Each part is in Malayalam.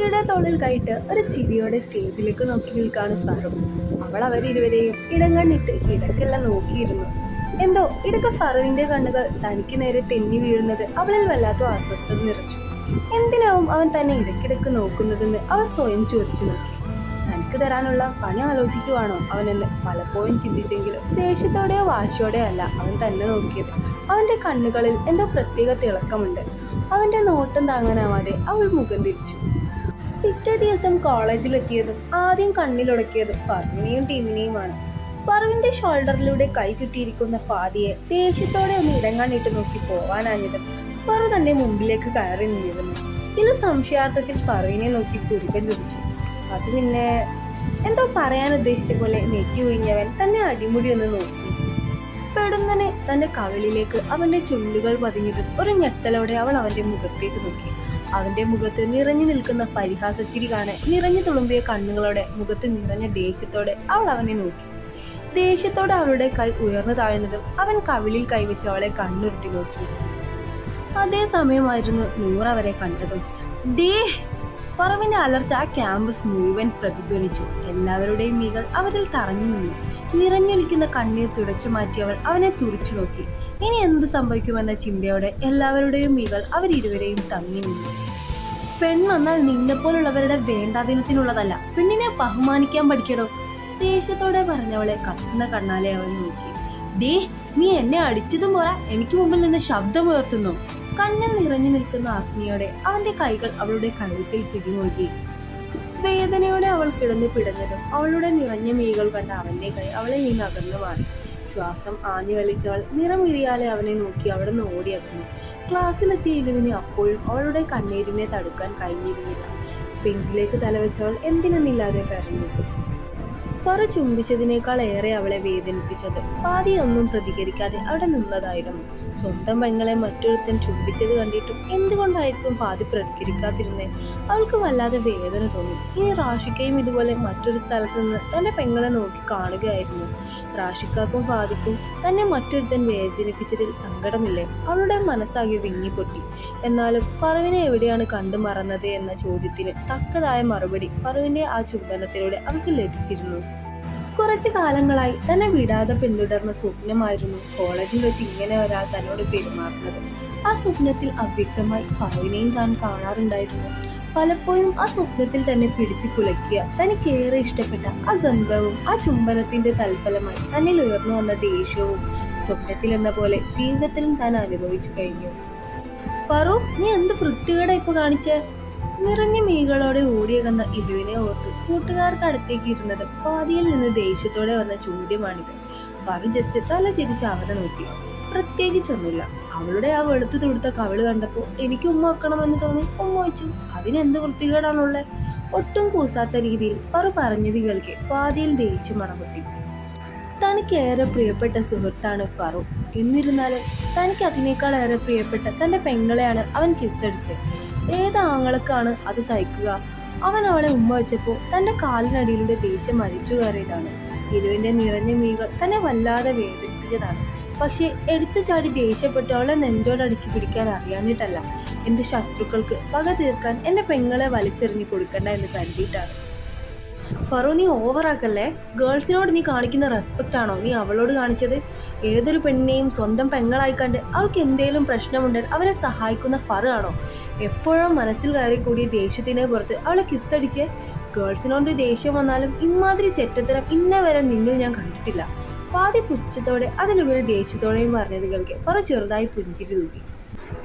ഫറുയുടെ തോളിൽ കൈയിട്ട് ഒരു ചിരിയോടെ സ്റ്റേജിലേക്ക് നോക്കി നിൽക്കാണ് ഫറു. അവൾ അവരിരുവരെയും ഇടങ്ങണ്ണിട്ട് ഇടയ്ക്കെല്ലാം നോക്കിയിരുന്നു. എന്തോ ഇടയ്ക്ക് ഫറുവിന്റെ കണ്ണുകൾ തനിക്ക് നേരെ തെന്നി വീഴുന്നത് അവളിൽ വല്ലാത്ത അസ്വസ്ഥത നിറച്ചു. എന്തിനാവും അവൻ തന്നെ ഇടയ്ക്കിടയ്ക്ക് നോക്കുന്നതെന്ന് അവൾ സ്വയം ചോദിച്ചു നോക്കി. തനിക്ക് തരാനുള്ള പണി ആലോചിക്കുവാണോ അവനെന്ന് പലപ്പോഴും ചിന്തിച്ചെങ്കിലും ദേഷ്യത്തോടെയോ വാശിയോടെയോ അല്ല അവൻ തന്നെ നോക്കിയത്. അവന്റെ കണ്ണുകളിൽ എന്തോ പ്രത്യേക തിളക്കമുണ്ട്. അവന്റെ നോട്ടം താങ്ങാനാവാതെ അവൾ മുഖം തിരിച്ചു. പിറ്റേ ദിവസം കോളേജിലെത്തിയതും ആദ്യം കണ്ണിലുടക്കിയത് ഫറുവിനെയും ടീമിനെയുമാണ്. ഫറുവിന്റെ ഷോൾഡറിലൂടെ കൈ ചുറ്റിയിരിക്കുന്ന ഫാദിയെ ദേഷ്യത്തോടെ ഒന്ന് ഇടങ്ങാണിട്ട് നോക്കി പോവാനാഞ്ഞതും ഫറു തന്റെ മുമ്പിലേക്ക് കയറി നിന്നിരുന്നു. ഇതിൽ സംശയാർത്ഥത്തിൽ ഫറുവിനെ നോക്കി പുരുകം ചൊടിച്ചു. അത് പിന്നെ എന്തോ പറയാൻ ഉദ്ദേശിച്ച പോലെ നെറ്റി ഒഴിഞ്ഞവൻ തന്നെ അടിമുടി ഒന്ന് നോക്കി. പെടുന്നനെ തന്റെ കവിളിലേക്ക് അവന്റെ ചുണ്ടുകൾ പതിഞ്ഞതും ഒരു ഞെട്ടലോടെ അവൾ അവന്റെ മുഖത്തേക്ക് നോക്കി. അവന്റെ മുഖത്ത് നിറഞ്ഞു നിൽക്കുന്ന പരിഹാസച്ചിരി കാണാൻ നിറഞ്ഞു തുളുമ്പിയ കണ്ണുകളോടെ മുഖത്ത് നിറഞ്ഞ ദേഷ്യത്തോടെ അവൾ അവനെ നോക്കി. ദേഷ്യത്തോടെ അവളുടെ കൈ ഉയർന്നു താഴ്ന്നതും അവൻ കവിളിൽ കൈവച്ച് അവളെ കണ്ണുരുട്ടി നോക്കി. അതേ സമയമായിരുന്നു നൂറ അവരെ കണ്ടതും. ഡേ ഫറുവിന്റെ അലർച്ച ആ ക്യാമ്പസ് മുഴുവൻ പ്രതിധ്വനിച്ചു. എല്ലാവരുടെയും മീകൾ അവരിൽ തറഞ്ഞു നിന്നു. നിറഞ്ഞൊലിക്കുന്ന കണ്ണീർ തുടച്ചു മാറ്റിയവൾ അവനെ തുറിച്ചു നോക്കി. ഇനി എന്ത് സംഭവിക്കുമെന്ന ചിന്തയോടെ എല്ലാവരുടെയും മീകൾ അവരിരുവരെയും തങ്ങി നിന്നു. പെണ്ണെന്നാൽ നിന്നെപ്പോലുള്ളവരുടെ വേണ്ടാദിനത്തിനുള്ളതല്ല, പെണ്ണിനെ ബഹുമാനിക്കാൻ പഠിക്കടോ, ദേഷ്യത്തോടെ പറഞ്ഞവളെ കത്തുന്ന കണ്ണാലെ അവൻ നോക്കി. ഡേ നീ എന്നെ അടിച്ചതും പോരാ, എനിക്ക് മുമ്പിൽ നിന്ന് ശബ്ദമുയർത്തുന്നു. കണ്ണിൽ നിറഞ്ഞു നിൽക്കുന്ന അഗ്നിയോടെ അവന്റെ കൈകൾ അവളുടെ കഴുത്തിൽ പിടിമുറുകി. വേദനയോടെ അവൾ കിടന്നു പിടഞ്ഞതും അവളുടെ നിറഞ്ഞ മീകൾ കണ്ട അവന്റെ കൈ അവളിൽ നിന്ന് അകന്നു മാറി. ശ്വാസം ആഞ്ഞു വലിച്ചവൾ നിറമിഴിയാലെ അവനെ നോക്കി അവിടെ നിന്ന് ഓടിയകന്നു. ക്ലാസ്സിലെത്തിയ ഇലുവിന് അപ്പോഴും അവളുടെ കണ്ണീരിനെ തടുക്കാൻ കഴിഞ്ഞിരുന്നില്ല. ബെഞ്ചിലേക്ക് തലവെച്ചവൾ എന്തിനെന്നില്ലാതെ കരഞ്ഞു. ഫറു ചുംബിച്ചതിനേക്കാൾ ഏറെ അവളെ വേദനിപ്പിച്ചത് ഫാദി ഒന്നും പ്രതികരിക്കാതെ അവിടെ നിന്നതായിരുന്നു. സ്വന്തം പെങ്ങളെ മറ്റൊരുത്തൻ ചുംബിച്ചത് കണ്ടിട്ടും എന്തുകൊണ്ടായിരിക്കും ഫാദി പ്രതികരിക്കാതിരുന്നേ? അവൾക്ക് വല്ലാതെ വേദന തോന്നി. ഇനി റാഷിക്കയും ഇതുപോലെ മറ്റൊരു സ്ഥലത്ത് നിന്ന് തന്റെ പെങ്ങളെ നോക്കി കാണുകയായിരുന്നു. റാഷിക്കാക്കും ഫാദിക്കും തന്നെ മറ്റൊരുത്തൻ വേദനിപ്പിച്ചതിൽ സങ്കടമില്ലേ? അവളുടെ മനസ്സാകെ വിങ്ങിപ്പൊട്ടി. എന്നാലും ഫറുവിനെ എവിടെയാണ് കണ്ടു മറന്നത് എന്ന ചോദ്യത്തിന് തക്കതായ മറുപടി ഫറുവിന്റെ ആ ചുംബനത്തിലൂടെ അവൾക്ക് ലഭിച്ചിരുന്നു. കുറച്ചു കാലങ്ങളായി തന്നെ വിടാതെ പിന്തുടർന്ന സ്വപ്നമായിരുന്നു കോളേജിൽ വെച്ച് ഇങ്ങനെ ഒരാൾ തന്നോട് പെരുമാറുന്നത്. ആ സ്വപ്നത്തിൽ അവ്യക്തമായി ഫറുവിനെയും താൻ കാണാറുണ്ടായിരുന്നു. പലപ്പോഴും ആ സ്വപ്നത്തിൽ തന്നെ പിടിച്ചു കുലക്കിയ തനിക്കേറെ ഇഷ്ടപ്പെട്ട ആ ഗന്ധവും ആ ചുംബനത്തിന്റെ തൽഫലമായി തന്നിൽ ഉയർന്നു വന്ന ദേഷ്യവും സ്വപ്നത്തിൽ എന്ന പോലെ ജീവിതത്തിലും താൻ അനുഭവിച്ചു കഴിഞ്ഞു. ഫറു, നീ എന്ത് വൃത്തികേടാ ഇപ്പൊ കാണിച്ചേ? നിറഞ്ഞ മീകളോടെ ഓടിയകന്ന ഇലുവിനെ ഓർത്ത് കൂട്ടുകാർക്ക് അടുത്തേക്ക് ഇരുന്നത് ഫാദിയിൽ നിന്ന് ദേഷ്യത്തോടെ വന്ന ചോദ്യമാണിത്. ഫറു ജസ്റ്റ് തല ചിരിച്ച് അവനെ നോക്കി. പ്രത്യേകിച്ചൊന്നുമില്ല. അവളുടെ ആ വെളുത്ത് തുടുത്ത കവിള് കണ്ടപ്പോൾ എനിക്ക് ഉമ്മ വെക്കണമെന്ന് തോന്നി ഉമ്മ വെച്ചു. അതിനെന്ത് വൃത്തികേടാണുള്ളത്? ഒട്ടും കൂസാത്ത രീതിയിൽ ഫറു പറഞ്ഞത് കേൾക്കെ ഫാദിയിൽ ദേഷ്യം മണപൊട്ടി. തനിക്കേറെ പ്രിയപ്പെട്ട സുഹൃത്താണ് ഫറു. എന്നിരുന്നാലും തനിക്ക് അതിനേക്കാൾ ഏറെ പ്രിയപ്പെട്ട തന്റെ പെങ്ങളെയാണ് അവൻ കിസ്സടിച്ചത്. ഏത് ആങ്ങളക്കാണ് അത് സഹിക്കുക? അവൻ അവളെ ഉമ്മ വെച്ചപ്പോൾ തന്റെ കാലിനടിയിലൂടെ ദേഷ്യം മരിച്ചു കയറിയതാണ്. ഇരുവിന്റെ നിറഞ്ഞ മീകൾ തന്നെ വല്ലാതെ വേദനിപ്പിച്ചതാണ്. പക്ഷെ എടുത്തു ചാടി ദേഷ്യപ്പെട്ട് അവളെ നെഞ്ചോടടുക്കി പിടിക്കാൻ അറിയാഞ്ഞിട്ടല്ല, എന്റെ ശത്രുക്കൾക്ക് പക തീർക്കാൻ എന്റെ പെങ്ങളെ വലിച്ചെറിഞ്ഞു കൊടുക്കണ്ട എന്ന് കരുതിയിട്ടാണ്. ഫറു, നീ ഓവറാക്കല്ലേ. ഗേൾസിനോട് നീ കാണിക്കുന്ന റെസ്പെക്റ്റ് ആണോ നീ അവളോട് കാണിച്ചത്? ഏതൊരു പെണ്ണിനെയും സ്വന്തം പെങ്ങളായി കണ്ട് അവൾക്ക് എന്തേലും പ്രശ്നമുണ്ടെങ്കിൽ അവരെ സഹായിക്കുന്ന ഫറു ആണോ? എപ്പോഴും മനസ്സിൽ കയറി കൂടി ദേഷ്യത്തിനെ പുറത്ത് അവളെ കിസ്സടിച്ച്. ഗേൾസിനോട് ദേഷ്യം വന്നാലും ഇമാതിരി ചെറ്റത്തരം ഇന്നേ വരെ നിന്നിൽ ഞാൻ കണ്ടിട്ടില്ല. ഫാദി പുച്ഛത്തോടെ അതിലുപരി ദേഷ്യത്തോടെയും പറഞ്ഞത് കേൾക്കെ ഫറു ചെറുതായി പുഞ്ചിരി തൂക്കി.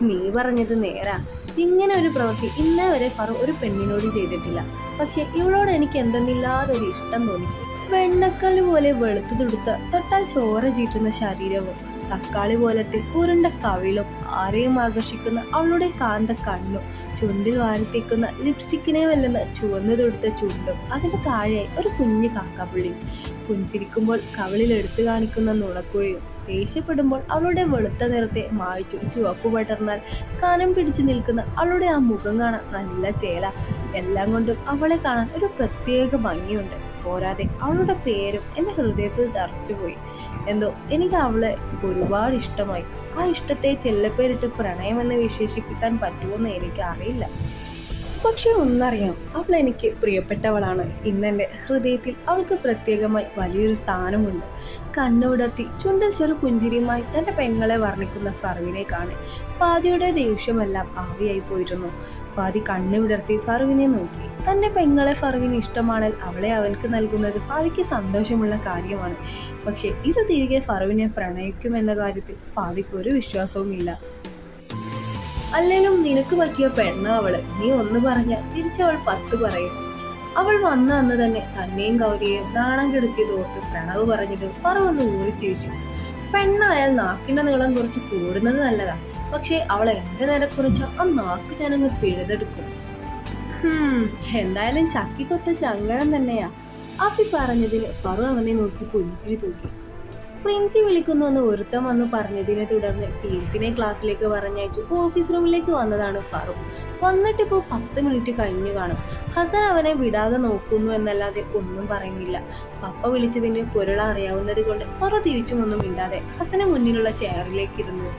നീ പറഞ്ഞത് നേരാ. ഇങ്ങനെ ഒരു പ്രവൃത്തി ഇന്നേ വരെ ഫറു ഒരു പെണ്ണിനോട് ചെയ്തിട്ടില്ല. പക്ഷെ ഇവളോട് എനിക്ക് എന്തെന്നില്ലാതൊരു ഇഷ്ടം തോന്നി. വെണ്ണക്കല്ല് പോലെ വെളുത്തു തുടുത്ത തൊട്ടാൽ ചോര ചീറ്റുന്ന ശരീരവും തക്കാളി പോലത്തെ ഉരുണ്ട കവിളും ആരെയും ആകർഷിക്കുന്ന അവളുടെ കാന്ത കണ്ണും ചുണ്ടിൽ വാരിത്തേക്കുന്ന ലിപ്സ്റ്റിക്കിനെ വെല്ലുന്ന ചുവന്നു തൊടുത്ത ചുണ്ടും അതിന്റെ താഴെയായി ഒരു കുഞ്ഞു കാക്കാപ്പുള്ളിയും പുഞ്ചിരിക്കുമ്പോൾ കവിളിൽ എടുത്തു കാണിക്കുന്ന നുണക്കുഴിയും ദേഷ്യപ്പെടുമ്പോൾ അവളുടെ വെളുത്ത നിറത്തെ മായ്ച്ചു ചുവപ്പ് പടർന്നാൽ കാനം പിടിച്ചു നിൽക്കുന്ന അവളുടെ ആ മുഖം കാണാൻ നല്ല ചേല. എല്ലാം കൊണ്ടും അവളെ കാണാൻ ഒരു പ്രത്യേക ഭംഗിയുണ്ട്. പോരാതെ അവളുടെ പേരും എൻ്റെ ഹൃദയത്തിൽ തറച്ചുപോയി. എന്തോ എനിക്ക് അവളെ ഒരുപാട് ഇഷ്ടമായി. ആ ഇഷ്ടത്തെ ചെല്ലപ്പേരിട്ട് പ്രണയമെന്ന് വിശേഷിപ്പിക്കാൻ പറ്റുമെന്ന് എനിക്ക് അറിയില്ല. പക്ഷെ ഒന്നറിയാം, അവൾ എനിക്ക് പ്രിയപ്പെട്ടവളാണ്. ഇന്നെൻ്റെ ഹൃദയത്തിൽ അവൾക്ക് പ്രത്യേകമായി വലിയൊരു സ്ഥാനമുണ്ട്. കണ്ണുവിടർത്തി ചുണ്ടിൽ ചെറു പുഞ്ചിരിയുമായി തൻ്റെ പെങ്ങളെ വർണ്ണിക്കുന്ന ഫർവിനെ കാണെ ഫാദിയുടെ ദേഷ്യമെല്ലാം ആവിയായി പോയിരുന്നു. ഫാദി കണ്ണു വിടർത്തി ഫർവിനെ നോക്കി. തൻ്റെ പെങ്ങളെ ഫർവിന് ഇഷ്ടമാണെങ്കിൽ അവളെ അവൾക്ക് നൽകുന്നത് ഫാദിക്ക് സന്തോഷമുള്ള കാര്യമാണ്. പക്ഷെ ഇരു തിരികെ ഫർവിനെ പ്രണയിക്കുമെന്ന കാര്യത്തിൽ ഫാദിക്ക് ഒരു വിശ്വാസവുമില്ല. അല്ലേലും നിനക്ക് പറ്റിയ പെണ്ണ അവള്, നീ ഒന്ന് പറഞ്ഞ തിരിച്ചവൾ 10 പറയും. അവൾ വന്ന അന്ന് തന്നെ തന്നെയും ഗൗരിയെയും നാണം കെടുത്തിയത് ഓർത്ത് പ്രണവ് പറഞ്ഞത് പറവൊന്ന് ഊറിച്ചിരിച്ചു. പെണ്ണായാൽ നാക്കിന്റെ നീളം കുറച്ച് കൂടുന്നത് നല്ലതാ, പക്ഷെ അവൾ എന്റെ നേരെ കുറിച്ച ആ നാക്ക് ഞാനങ്ങ് പിഴുതെടുക്കും. എന്തായാലും ചക്കിക്കൊത്ത ചങ്കരം തന്നെയാ. അഫി പറഞ്ഞതിന് ഫറു അവനെ നോക്കി പുഞ്ചിരി തൂക്കി. പ്രിൻസി വിളിക്കുന്നുവെന്ന് ഒരുത്തം വന്ന് പറഞ്ഞതിനെ തുടർന്ന് ടീംസിനെ ക്ലാസ്സിലേക്ക് പറഞ്ഞയച്ചു ഓഫീസ് റൂമിലേക്ക് വന്നതാണ് ഫറു. വന്നിട്ടിപ്പോൾ 10 മിനിറ്റ് കഴിഞ്ഞു കാണും. ഹസൻ അവനെ വിടാതെ നോക്കുന്നു എന്നല്ലാതെ ഒന്നും പറയുന്നില്ല. പപ്പ വിളിച്ചതിന്റെ പൊരുള അറിയാവുന്നത് കൊണ്ട് ഫറു തിരിച്ചുമൊന്നും മിണ്ടാതെ ഹസന് മുന്നിലുള്ള ചെയറിലേക്ക് ഇരുന്നു.